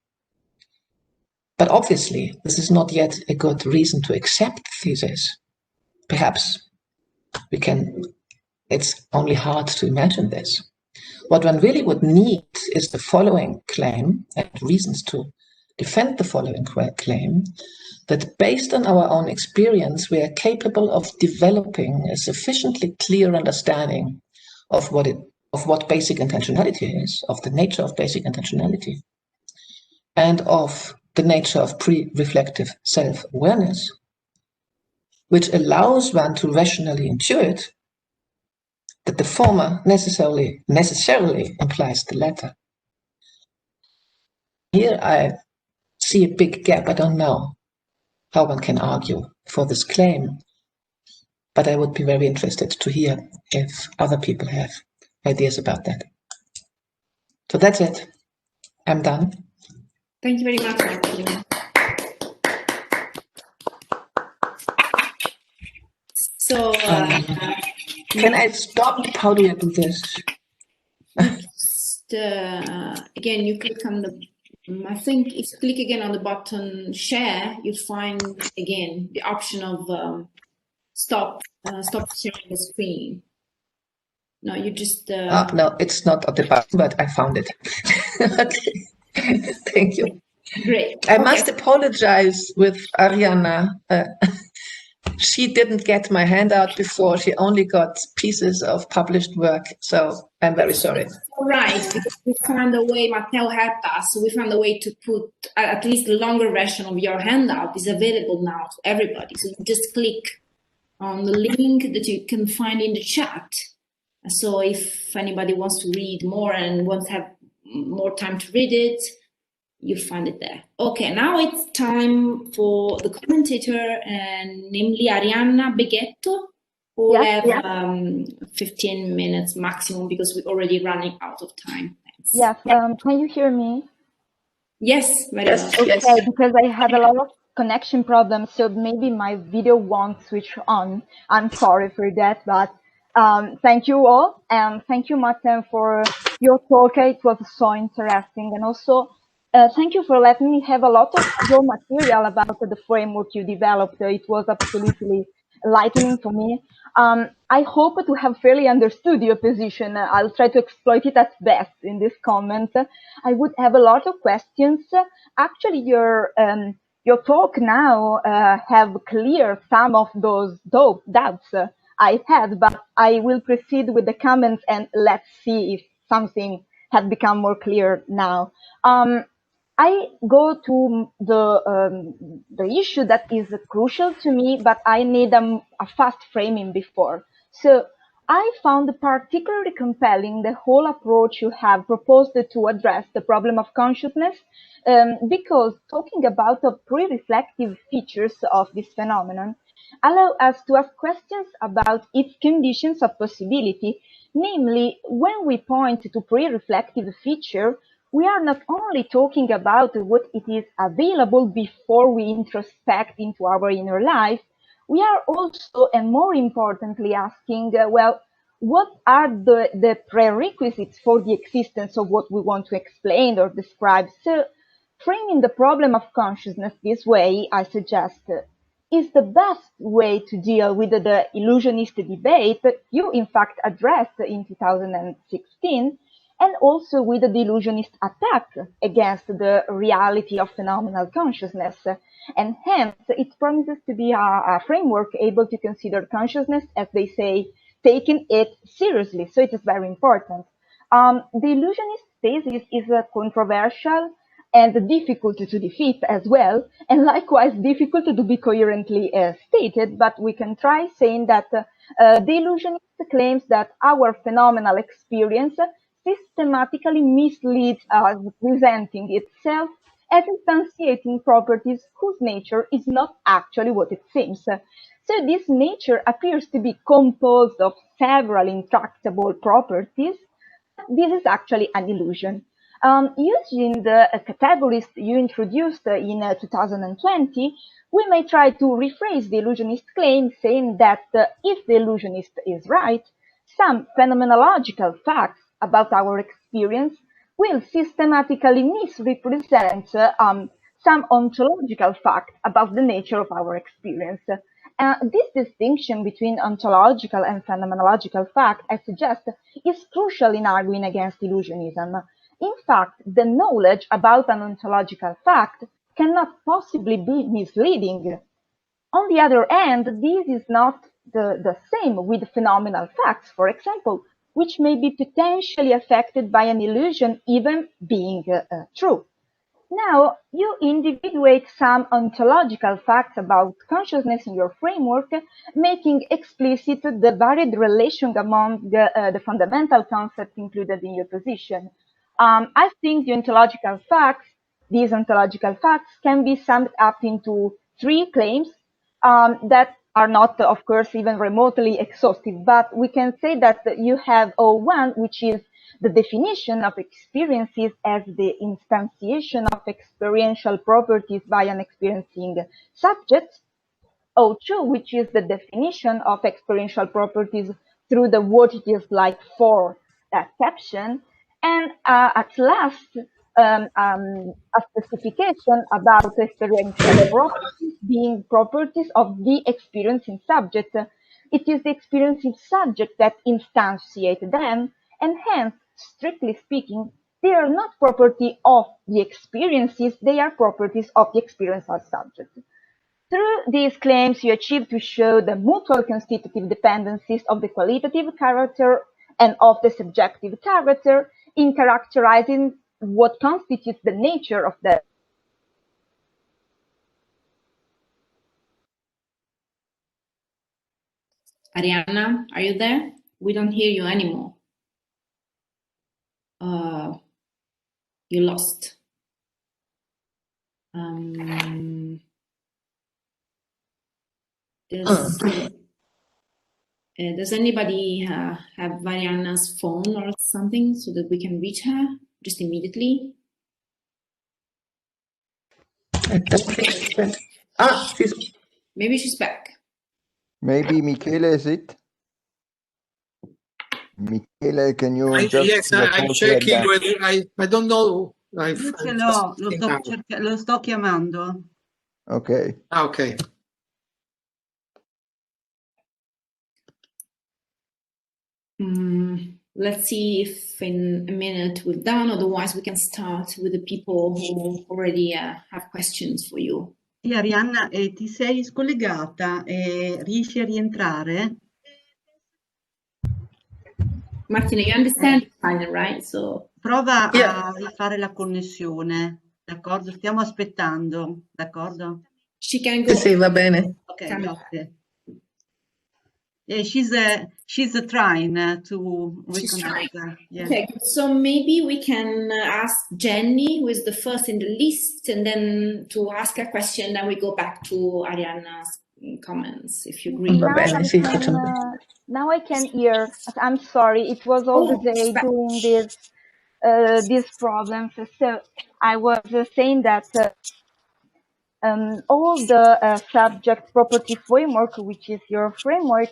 But obviously, this is not yet a good reason to accept thesis. Perhaps it's only hard to imagine this. What one really would need is the following claim and reasons to defend the following claim, that based on our own experience, we are capable of developing a sufficiently clear understanding of what basic intentionality is, of the nature of basic intentionality, and of the nature of pre-reflective self-awareness, which allows one to rationally intuit that the former necessarily implies the latter. Here I see a big gap. I don't know how one can argue for this claim, but I would be very interested to hear if other people have ideas about that. So that's it. I'm done. Thank you very much, Martina. So, can I stop? How do I do this? Again, you click on the, I think if you click again on the button share, you find again the option of stop sharing the screen. No, you just... no, it's not at the button, but I found it. Okay, thank you. Great. I must apologize with Arianna. She didn't get my handout before. She only got pieces of published work. So I'm very sorry. All right, because we found a way, Matteo helped us. So we found a way to put at least the longer version of your handout is available now to everybody. So you just click on the link that you can find in the chat. So if anybody wants to read more and wants to have more time to read it, you find it there. Okay, now it's time for the commentator, and namely Arianna Beghetto, who have 15 minutes maximum because we're already running out of time. Thanks. Yes, can you hear me? Yes, very well. Okay, because I had a lot of connection problems, so maybe my video won't switch on. I'm sorry for that, but thank you all, and thank you, Martin, for your talk. It was so interesting, and also thank you for letting me have a lot of raw material about the framework you developed. It was absolutely enlightening for me. I hope to have fairly understood your position. I'll try to exploit it at best in this comment. I would have a lot of questions. Actually, your talk now have cleared some of those doubts I had, but I will proceed with the comments and let's see if something has become more clear now. I go to the issue that is crucial to me, but I need a fast framing before. So I found particularly compelling the whole approach you have proposed to address the problem of consciousness, because talking about the pre-reflective features of this phenomenon allow us to ask questions about its conditions of possibility. Namely, when we point to pre-reflective feature, we are not only talking about what it is available before we introspect into our inner life, we are also, and more importantly, asking, well, what are the prerequisites for the existence of what we want to explain or describe? So, framing the problem of consciousness this way, I suggest is the best way to deal with the illusionist debate you in fact addressed in 2016, and also with the illusionist attack against the reality of phenomenal consciousness. And hence, it promises to be a framework able to consider consciousness, as they say, taking it seriously. So it is very important. The illusionist thesis is controversial and difficult to defeat as well, and likewise difficult to be coherently stated, but we can try saying that the illusionist claims that our phenomenal experience systematically misleads us, presenting itself as instantiating properties whose nature is not actually what it seems. So this nature appears to be composed of several intractable properties. This is actually an illusion. Using the categories you introduced in 2020, we may try to rephrase the illusionist claim, saying that if the illusionist is right, some phenomenological facts about our experience will systematically misrepresent some ontological fact about the nature of our experience. This distinction between ontological and phenomenological fact, I suggest, is crucial in arguing against illusionism. In fact, the knowledge about an ontological fact cannot possibly be misleading. On the other hand, this is not the same with phenomenal facts, for example, which may be potentially affected by an illusion even being true. Now, you individuate some ontological facts about consciousness in your framework, making explicit the varied relation among the fundamental concepts included in your position. I think these ontological facts can be summed up into three claims that are not, of course, even remotely exhaustive, but we can say that you have O1, which is the definition of experiences as the instantiation of experiential properties by an experiencing subject. O2, which is the definition of experiential properties through the what it is like for caption. And at last, a specification about experiential properties being properties of the experiencing subject. It is the experiencing subject that instantiates them, and hence, strictly speaking, they are not property of the experiences, they are properties of the experiential subject. Through these claims, you achieve to show the mutual constitutive dependencies of the qualitative character and of the subjective character in characterizing what constitutes the nature of the Arianna, are you there? We don't hear you anymore. You lost. Does anybody have Arianna's phone or something so that we can reach her just immediately? I don't think Maybe she's back. Maybe Michele, is it? Michele, can you just... Yes, I'm checking whether I don't know. Io ce l'ho, lo sto chiamando. Okay. Okay. Let's see if in a minute we're done, otherwise we can start with the people who already have questions for you. Sì, Arianna, ti sei scollegata e riesci a rientrare? Martina, you understand Italian, right? So prova a rifare la connessione, d'accordo? Stiamo aspettando, d'accordo? She can go. Sì, va bene. Ok, grazie. She's trying to reconnect. Yeah. Okay, so maybe we can ask Jenny, who is the first in the list, and then to ask a question, then we go back to Arianna's comments, if you agree. Now I can hear. I'm sorry, it was all the day doing these problems. So I was saying that all the subject property framework, which is your framework,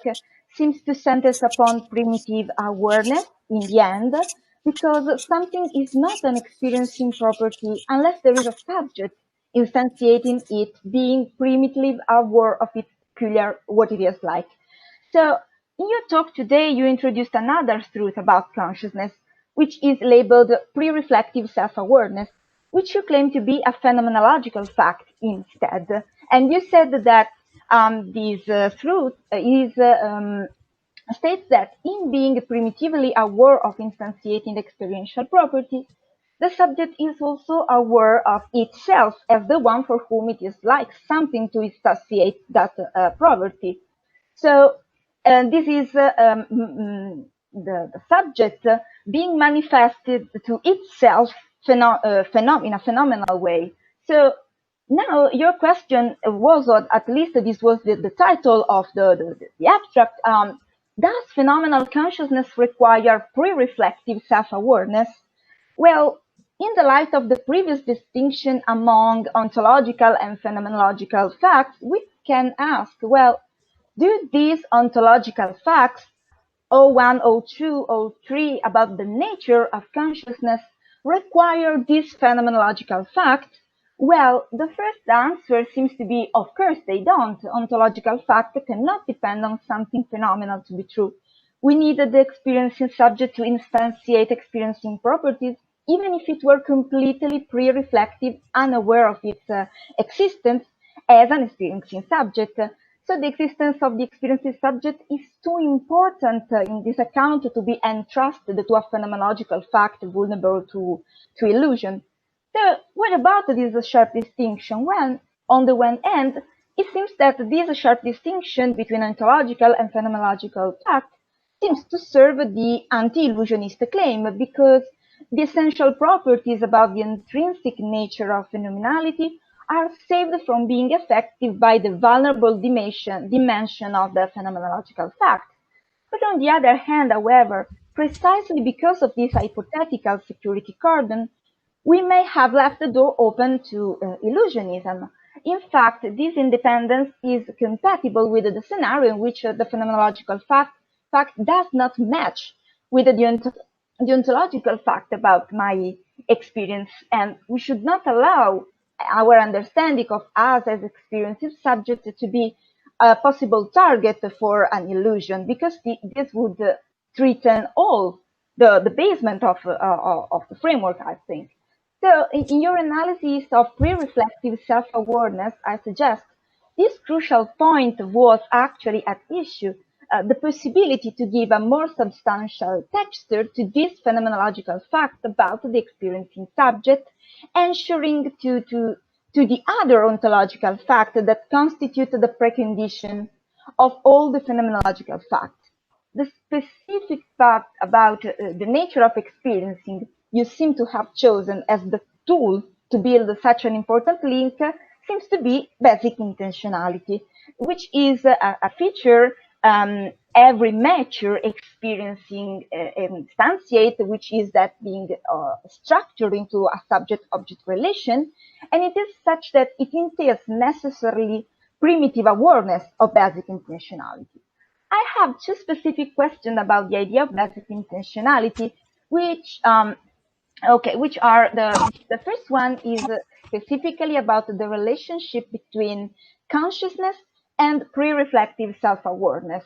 seems to center upon primitive awareness in the end, because something is not an experiencing property unless there is a subject instantiating it, being primitively aware of its peculiar what it is like. So in your talk today, you introduced another truth about consciousness, which is labeled pre-reflective self-awareness, which you claim to be a phenomenological fact instead. And you said that this truth states that in being primitively aware of instantiating experiential properties, the subject is also aware of itself as the one for whom it is like something to instantiate that property. So this is the subject being manifested to itself in a phenomenal way. So now your question was, or at least this was the title of the abstract, does phenomenal consciousness require pre-reflective self-awareness? Well, in the light of the previous distinction among ontological and phenomenological facts, we can ask, well, do these ontological facts, O1, O2, O3, about the nature of consciousness, require this phenomenological fact? Well, the first answer seems to be, of course they don't. Ontological fact cannot depend on something phenomenal to be true. We needed the experiencing subject to instantiate experiencing properties, even if it were completely pre-reflective, unaware of its existence as an experiencing subject. So the existence of the experiencing subject is too important in this account to be entrusted to a phenomenological fact vulnerable to illusion. So what about this sharp distinction? Well, on the one hand, it seems that this sharp distinction between ontological and phenomenological fact seems to serve the anti-illusionist claim, because the essential properties about the intrinsic nature of phenomenality are saved from being effective by the vulnerable dimension of the phenomenological fact. But on the other hand, however, precisely because of this hypothetical security cordon, we may have left the door open to illusionism. In fact, this independence is compatible with the scenario in which the phenomenological fact does not match with the ontological fact about my experience, and we should not allow our understanding of us as experiencing subject to be a possible target for an illusion, because this would threaten all the basement of the framework, I think. So in your analysis of pre-reflective self-awareness, I suggest this crucial point was actually at issue, the possibility to give a more substantial texture to this phenomenological fact about the experiencing subject, ensuring to the other ontological fact that constitute the precondition of all the phenomenological facts. The specific fact about the nature of experiencing you seem to have chosen as the tool to build such an important link seems to be basic intentionality, which is a feature every mature experiencing instantiate, which is that being structured into a subject-object relation, and it is such that it entails necessarily primitive awareness of basic intentionality. I have two specific questions about the idea of basic intentionality, which which are the first one is specifically about the relationship between consciousness and pre-reflective self-awareness.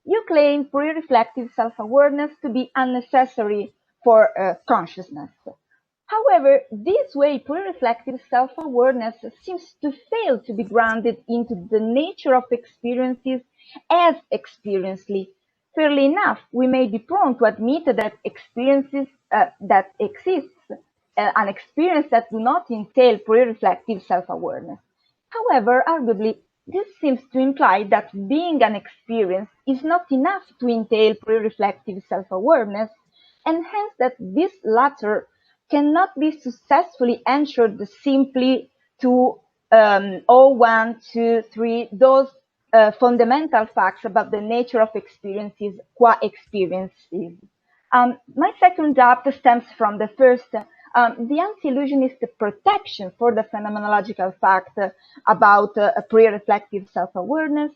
You claim pre-reflective self-awareness to be unnecessary for consciousness. However, this way pre-reflective self-awareness seems to fail to be grounded into the nature of experiences as experiencely. Fairly enough, we may be prone to admit that experiences that exists, an experience that do not entail pre-reflective self-awareness. However, arguably, this seems to imply that being an experience is not enough to entail pre-reflective self-awareness, and hence that this latter cannot be successfully ensured simply to 1, 2, 3, those fundamental facts about the nature of experiences qua experiences. My second doubt stems from the first. The anti-illusionist protection for the phenomenological fact about pre-reflective self-awareness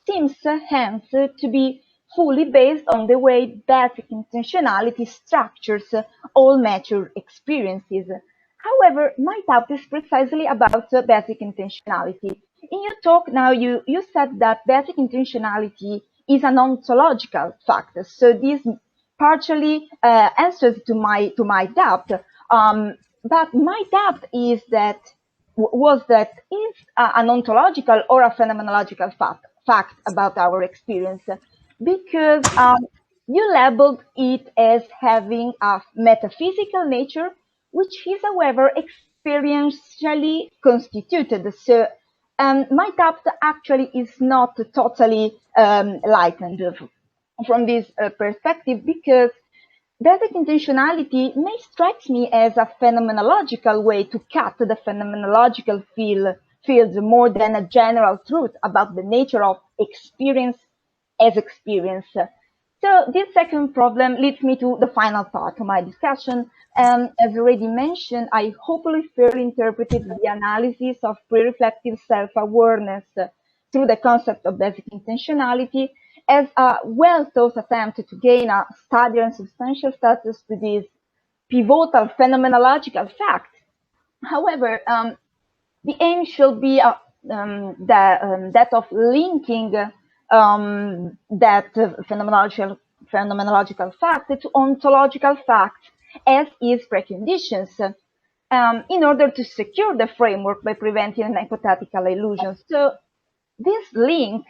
seems hence to be fully based on the way basic intentionality structures all mature experiences. However, my doubt is precisely about basic intentionality. In your talk now, you said that basic intentionality is an ontological fact. So this partially answers to my doubt. But my doubt is that was that is an ontological or a phenomenological fact about our experience, because you labeled it as having a metaphysical nature, which is, however, experientially constituted. So my doubt actually is not totally lightened from this perspective, because basic intentionality may strike me as a phenomenological way to cut the phenomenological fields more than a general truth about the nature of experience as experience. So this second problem leads me to the final part of my discussion. As already mentioned, I hopefully fairly interpreted the analysis of pre-reflective self-awareness through the concept of basic intentionality as a well-thought attempt to gain a steadier and substantial status to this pivotal phenomenological fact. However, the aim should be that of linking that phenomenological fact to ontological facts as is preconditions, in order to secure the framework by preventing an hypothetical illusion. So this link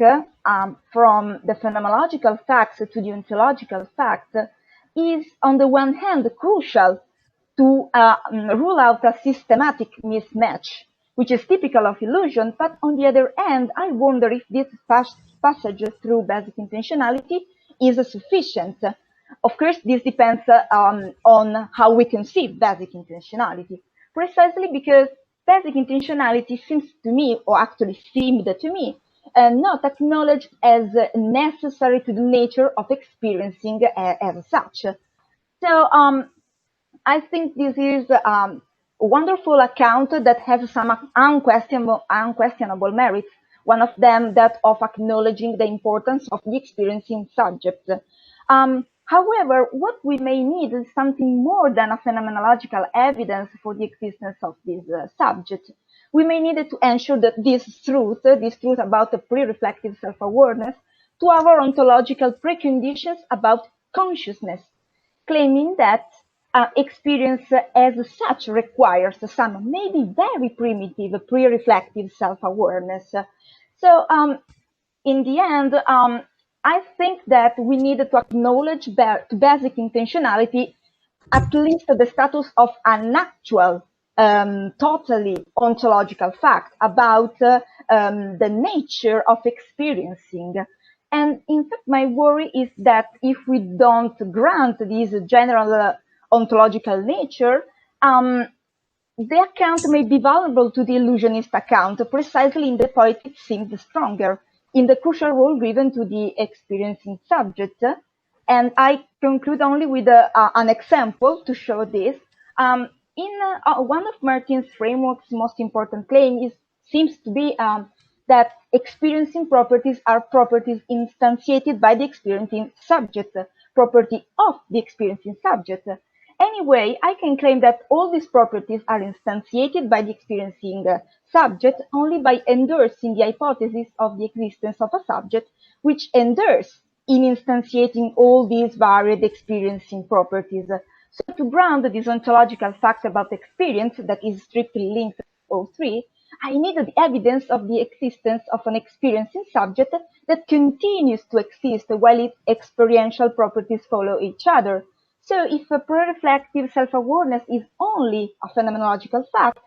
from the phenomenological facts to the ontological fact is, on the one hand, crucial to rule out a systematic mismatch, which is typical of illusion, but on the other hand, I wonder if this passage through basic intentionality is sufficient. Of course, this depends on how we conceive basic intentionality, precisely because basic intentionality seems to me, or actually seemed to me, not acknowledged as necessary to the nature of experiencing as such. So I think this is a wonderful account that has some unquestionable merits. One of them, that of acknowledging the importance of the experiencing subject. However, what we may need is something more than a phenomenological evidence for the existence of this subject. We may need to ensure that this truth about the pre-reflective self-awareness, to our ontological preconditions about consciousness, claiming that experience as such requires some maybe very primitive pre-reflective self-awareness. So in the end, I think that we need to acknowledge basic intentionality, at least the status of an actual, totally ontological fact about the nature of experiencing. And in fact, my worry is that if we don't grant this general ontological nature, the account may be vulnerable to the illusionist account, precisely in the point it seems stronger, in the crucial role given to the experiencing subject. And I conclude only with an example to show this. One of Martin's framework's most important claims seems to be that experiencing properties are properties instantiated by the experiencing subject, property of the experiencing subject. Anyway, I can claim that all these properties are instantiated by the experiencing subject only by endorsing the hypothesis of the existence of a subject, which endorses in instantiating all these varied experiencing properties. So to ground this ontological fact about experience that is strictly linked to all three, I needed the evidence of the existence of an experiencing subject that continues to exist while its experiential properties follow each other. So if a pre-reflective self-awareness is only a phenomenological fact,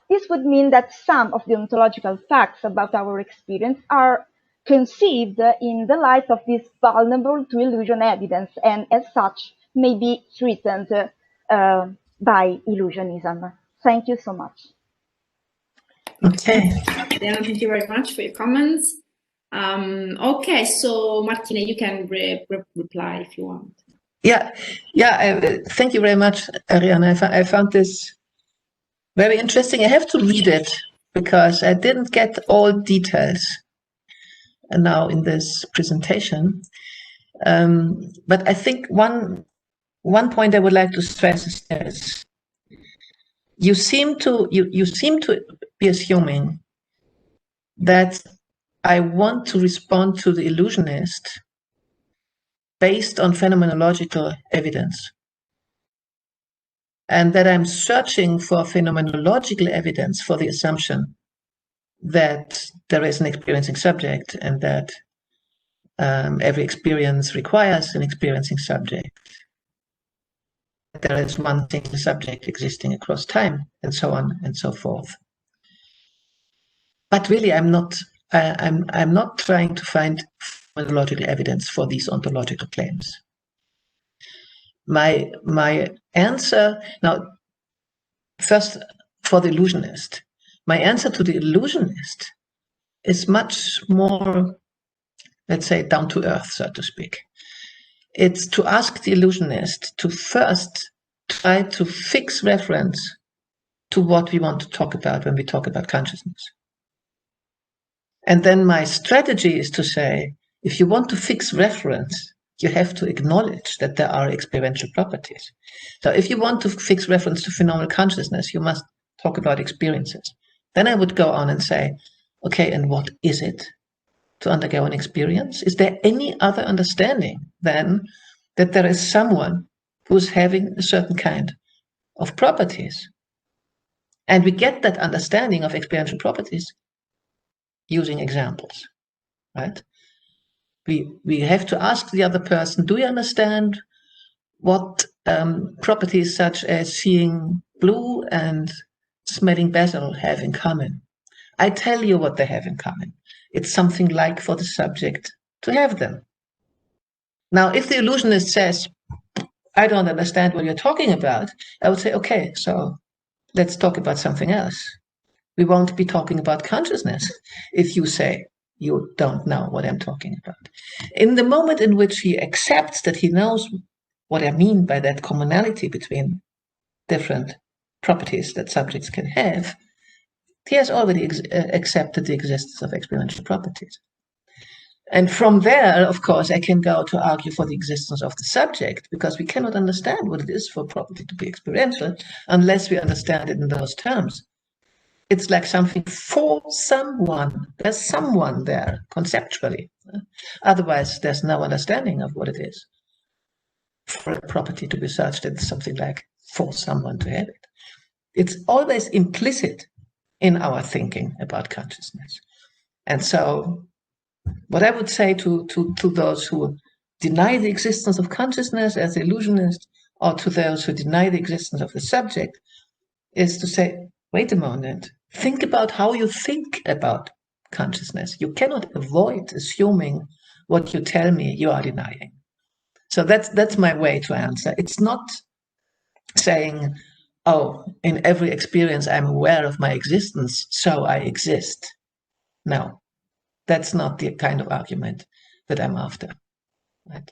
this would mean that some of the ontological facts about our experience are conceived in the light of this vulnerable to illusion evidence, and as such may be threatened by illusionism. Thank you so much. Okay. Diana, thank you very much for your comments. Okay, so Martina, you can reply if you want. Yeah. Thank you very much, Ariana. I found this very interesting. I have to read it because I didn't get all details now in this presentation. But I think one point I would like to stress is this. you seem to be assuming that I want to respond to the illusionist based on phenomenological evidence, and that I'm searching for phenomenological evidence for the assumption that there is an experiencing subject and that every experience requires an experiencing subject. There is one single subject existing across time, and so on and so forth. But really, I'm not trying to find phenomenological evidence for these ontological claims. My answer now, first for the illusionist, my answer to the illusionist is much more, let's say, down to earth, so to speak. It's to ask the illusionist to first try to fix reference to what we want to talk about when we talk about consciousness. And then my strategy is to say, if you want to fix reference, you have to acknowledge that there are experiential properties. So if you want to fix reference to phenomenal consciousness, you must talk about experiences. Then I would go on and say, okay, and what is it to undergo an experience? Is there any other understanding than that there is someone who's having a certain kind of properties? And we get that understanding of experiential properties using examples, right? We have to ask the other person, do you understand what properties such as seeing blue and smelling basil have in common? I tell you what they have in common. It's something like for the subject to have them. Now, if the illusionist says, I don't understand what you're talking about, I would say, okay, so let's talk about something else. We won't be talking about consciousness if you say you don't know what I'm talking about. In the moment in which he accepts that he knows what I mean by that commonality between different properties that subjects can have, he has already accepted the existence of experiential properties. And from there, of course, I can go to argue for the existence of the subject, because we cannot understand what it is for a property to be experiential unless we understand it in those terms. It's like something for someone. There's someone there, conceptually. Otherwise, there's no understanding of what it is for a property to be such that it's something like for someone to have it. It's always implicit in our thinking about consciousness. And so what I would say to those who deny the existence of consciousness as illusionist, or to those who deny the existence of the subject, is to say, wait a moment, think about how you think about consciousness. You cannot avoid assuming what you tell me you are denying. So that's my way to answer. It's not saying, oh, in every experience I'm aware of my existence, so I exist. No, that's not the kind of argument that I'm after. Right?